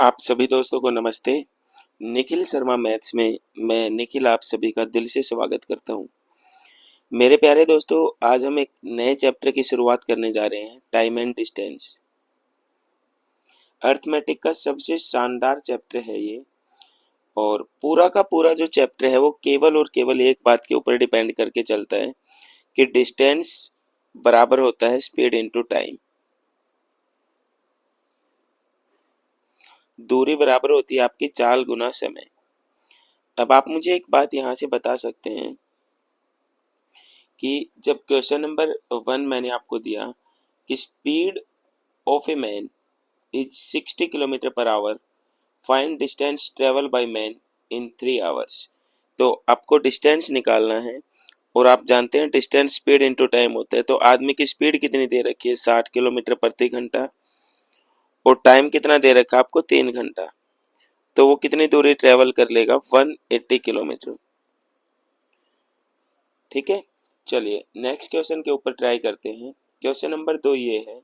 आप सभी दोस्तों को नमस्ते। निखिल शर्मा मैथ्स में मैं निखिल आप सभी का दिल से स्वागत करता हूं। मेरे प्यारे दोस्तों, आज हम एक नए चैप्टर की शुरुआत करने जा रहे हैं, टाइम एंड डिस्टेंस। अर्थमेटिक का सबसे शानदार चैप्टर है ये, और पूरा का पूरा जो चैप्टर है वो केवल और केवल एक बात के ऊपर डिपेंड करके चलता है कि डिस्टेंस बराबर होता है स्पीड इनटू टाइम। दूरी बराबर होती है आपकी चाल गुना समय। अब आप मुझे एक बात यहाँ से बता सकते हैं कि जब क्वेश्चन नंबर 1 मैंने आपको दिया कि speed of a man is 60 kilometre per hour, find distance travel by man in 3 hours, तो आपको डिस्टेंस निकालना है। और आप जानते हैं डिस्टेंस स्पीड इनटू टाइम होता है, तो आदमी की स्पीड कितनी दे रखी है, 60 किलोमीटर प्रति घंटा, और टाइम कितना दे रखा है आपको, 3 घंटा। तो वो कितनी दूरी ट्रेवल कर लेगा, 180 किलोमीटर। ठीक है, चलिए नेक्स्ट क्वेश्चन के ऊपर ट्राई करते हैं। क्वेश्चन नंबर 2 ये है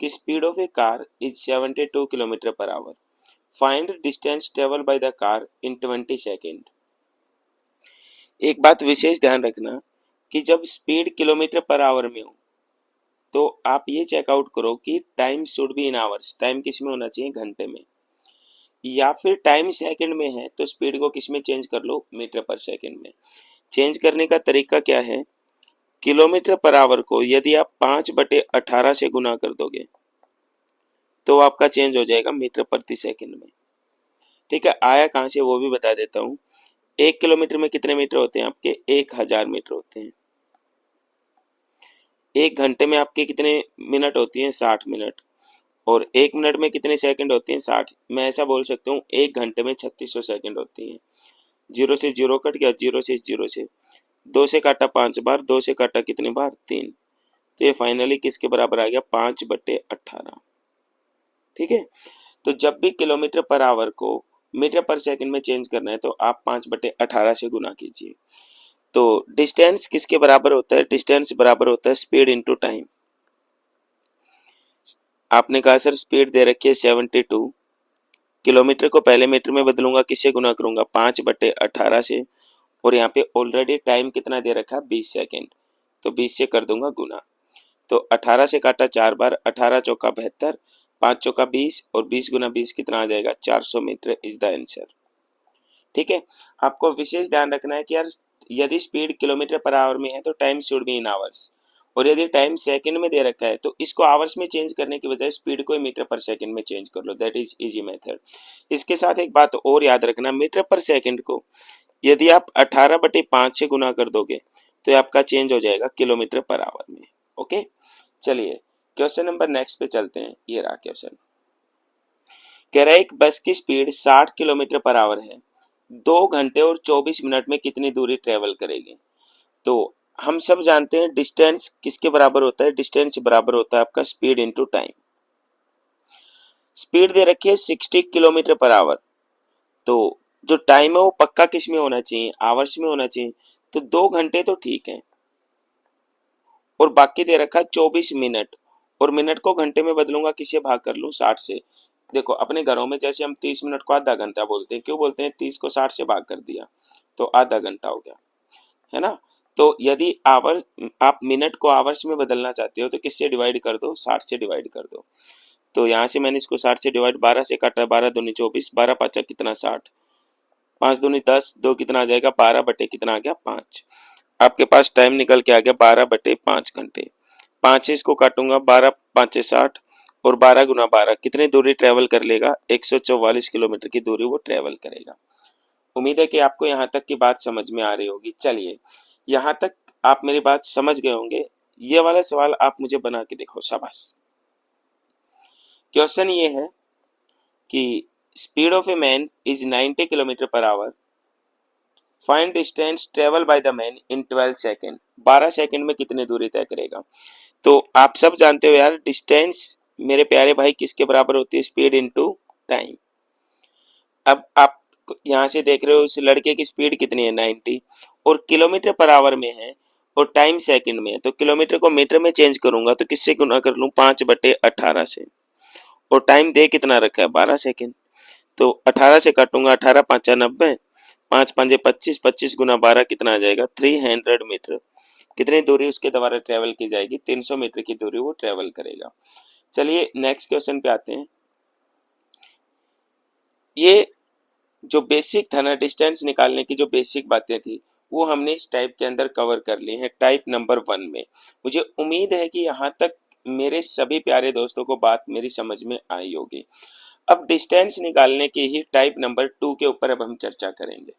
कि speed of A car is 72 kilometre per hour, find distance travel by the car in 20 second. एक बात विशेष ध्यान रखना कि जब स्पीड किलोमीटर पर आवर में हो तो आप ये चेकआउट करो कि time should be in hours, time किस में होना चाहिए, घंटे में, या फिर टाइम सेकंड में है तो स्पीड को किस में चेंज कर लो, मीटर पर सेकंड में। चेंज करने का तरीका क्या है, किलोमीटर पर आवर को यदि आप 5/18 से गुना कर दोगे तो आपका चेंज हो जाएगा मीटर प्रति सेकंड में। ठीक है, आया कहां से वो भी बता देता हूं। 1 किलोमीटर में कितने मीटर होते हैं आपके, 1000 मीटर होते हैं। 1 घंटे में आपके कितने मिनट होती हैं, 60 मिनट। और 1 मिनट में कितने सेकंड होते हैं, 60। मैं ऐसा बोल सकता हूँ 1 घंटे में 3600 सेकंड होती हैं। 0 से 0 कट गया, 0 से 0 से 2 से काटा 5 बार, 2 से काटा कितने बार, 3। तो ये फाइनली किसके बराबर आ गया, 5/18। ठीक है, तो जब भी किलोमीटर पर आवर को मीटर पर सेकंड में चेंज करना है तो आप 5/18 से गुना कीजिए। तो डिस्टेंस किसके बराबर होता है, डिस्टेंस बराबर होता है स्पीड इंटू टाइम। आपने कहा सर स्पीड दे रखी है 72, किलोमीटर को पहले मीटर में बदलूंगा, किससे गुना करूंगा, 5/18 से, और यहाँ पे ऑलरेडी टाइम कितना दे रखा है, 20 सेकेंड, तो 20 से कर दूंगा गुना। तो 18 से काटा 4 बार, 18 चौका 72, 5 चौका 20, और 20 गुना 20 कितना आ जाएगा, 400 मीटर इज द आंसर। ठीक है, आपको विशेष ध्यान रखना है कि यार यदि स्पीड किलोमीटर पर आवर में है तो time should be in hours, और यदि टाइम सेकंड में दे रखा है तो इसको आवर्स में चेंज करने की बजाय स्पीड को मीटर पर सेकंड में चेंज कर लो, दैट इज इजी मेथड। इसके साथ एक बात और याद रखना, मीटर पर सेकंड को यदि आप 18/5 से गुना कर दोगे तो ये आपका चेंज हो जाएगा किलोमीटर पर आवर में। ओके, चलिए क्वेश्चन नंबर नेक्स्ट पे चलते हैं। ये रहा क्वेश्चन, कह रहा है एक बस की स्पीड 60 किलोमीटर पर आवर है, 2 घंटे और 24 मिनट में कितनी दूरी ट्रेवल करेगी। तो हम सब जानते हैं डिस्टेंस किसके बराबर होता है, डिस्टेंस बराबर होता है आपका स्पीड इंटू टाइम। स्पीड दे रखी है 60 किलोमीटर पर आवर, तो जो टाइम है वो पक्का किस में होना चाहिए, आवर्स में होना चाहिए। तो 2 घंटे तो ठीक है, और बाकी दे रखा है 24 मिनट, और मिनट को घंटे में बदलूंगा, किसे भाग कर लूं, 60 से। देखो अपने घरों में जैसे हम 30 मिनट को आधा घंटा बोलते हैं, क्यों बोलते हैं, 30 को 60 से भाग कर दिया तो आधा घंटा हो गया, है ना। तो यदि आवर आप मिनट को आवर्स में बदलना चाहते हो तो किससे डिवाइड कर दो, 60 से डिवाइड कर दो। तो यहाँ से मैंने इसको 60 से डिवाइड, 12 से काटा, 12 दूनी 24, 12 पाँचा कितना 60, 5 दूनी 10, 2 कितना आ जाएगा, 12 बटे कितना आ गया, 5। आपके पास टाइम निकल के आ गया 12/5 घंटे। 5 से इसको काटूंगा, 12 5 60, और 12 गुना 12 कितनी दूरी ट्रेवल कर लेगा, 144 किलोमीटर की दूरी वो ट्रेवल करेगा। उम्मीद है कि आपको यहाँ तक की बात समझ में आ रही होगी। चलिए यहाँ तक आप मेरी बात समझ गए होंगे। ये वाला सवाल आप मुझे बना के देखो, शाबाश। क्वेश्चन ये है कि speed of a man is 90 kilometre per hour, find distance travel by the man in 12 second, 12 second में कितनी दूरी तय करेगा। तो आप सब जानते हो यार डिस्टेंस मेरे प्यारे भाई किसके बराबर होती है, स्पीड इनटू टाइम। अब आप यहाँ से देख रहे हो उस लड़के की स्पीड कितनी है, 90, और किलोमीटर पर आवर में है और टाइम सेकंड में है, तो किलोमीटर को मीटर में चेंज करूंगा तो किससे गुना कर लूं, 5/18 से, और टाइम दे कितना रखा है, 12 सेकंड। तो 18 से काटूंगा, 18 पाँचा 90, 5 पंजे 25, 25 गुना 12 कितना आ जाएगा 300 मीटर। कितनी दूरी उसके द्वारा ट्रेवल की जाएगी, 300 मीटर की दूरी वो ट्रेवल करेगा। चलिए नेक्स्ट क्वेश्चन पे आते हैं। ये जो बेसिक था ना, डिस्टेंस निकालने की जो बेसिक बातें थी, वो हमने इस टाइप के अंदर कवर कर ली हैं, टाइप नंबर 1 में। मुझे उम्मीद है कि यहाँ तक मेरे सभी प्यारे दोस्तों को बात मेरी समझ में आई होगी। अब डिस्टेंस निकालने की ही टाइप नंबर 2 के ऊपर अब हम चर्चा करेंगे।